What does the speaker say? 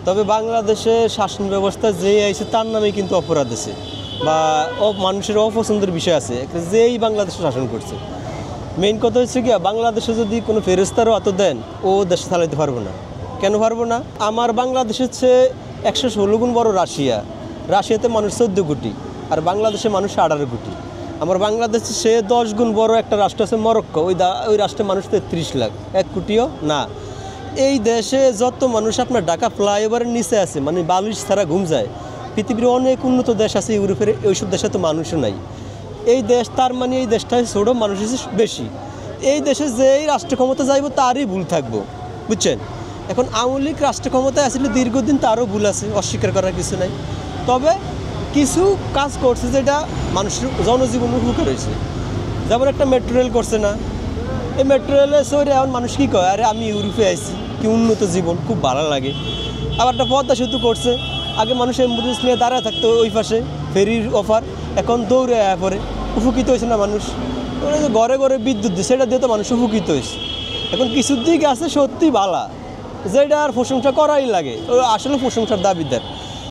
তবে বাংলাদেশে শাসন ব্যবস্থা যেই আইছে তার নামে কিন্তু অপরাধ আছে বা মানুষের অপছন্দের বিষয় আছে যেই বাংলাদেশে শাসন করছে। মেইন কথা হচ্ছে কি বাংলাদেশে যদি কোনো ফেরেস্তারও অত দেন ও দেশে চালাইতে পারবো না। কেন পারবো না? আমার বাংলাদেশের চেয়ে 116 গুণ বড় রাশিয়া। রাশিয়াতে মানুষ 14 কোটি আর বাংলাদেশে মানুষ 18 কোটি। আমার বাংলাদেশে সে 10 গুণ বড় একটা রাষ্ট্র আছে মরক্কো, ওই রাষ্ট্রের মানুষ 33 লাখ, 1 কোটিও না। এই দেশে যত মানুষ আপনার ঢাকা ফ্লাইওভারের নিচে আছে, মানে বালিশ ছাড়া ঘুম যায়। পৃথিবীর অনেক উন্নত দেশ আছে ইউরোপের, ওইসব দেশে তো মানুষও নাই। এই দেশ তার মানে এই দেশটায় ছোটো, মানুষ বেশি। এই দেশে যেই রাষ্ট্র ক্ষমতা যাইব তারই ভুল থাকবো, বুঝছেন? এখন আওয়ামী লীগ রাষ্ট্র ক্ষমতায় আসলে দীর্ঘদিন, তারও ভুল আছে, অস্বীকার করার কিছু নাই। তবে কিছু কাজ করছে যেটা মানুষের জনজীবন উপকার হয়েছে। যেমন একটা মেট্রো রেল করছে না, এই মেট্রো রেলে সরে এখন মানুষ কী কয়, আরে আমি ইউরোপে আইছি, কি উন্নত জীবন, খুব ভালো লাগে। আবার একটা পদ্মা সেতু করছে, আগে মানুষ অ্যাম্বুলেন্স নিয়ে দাঁড়ায় থাকতো ওই পাশে, ফেরির অফার, এখন দৌড়ে আয়া পরে উপকৃত হয়েছে না মানুষ। ঘরে ঘরে বিদ্যুৎ দিয়ে, সেটা দিয়ে তো মানুষ উপকৃত হয়েছে। এখন কিছুর দিক আছে সত্যি ভালো, যেটা আর প্রশংসা করাই লাগে, আসলে প্রশংসার দাবিদার।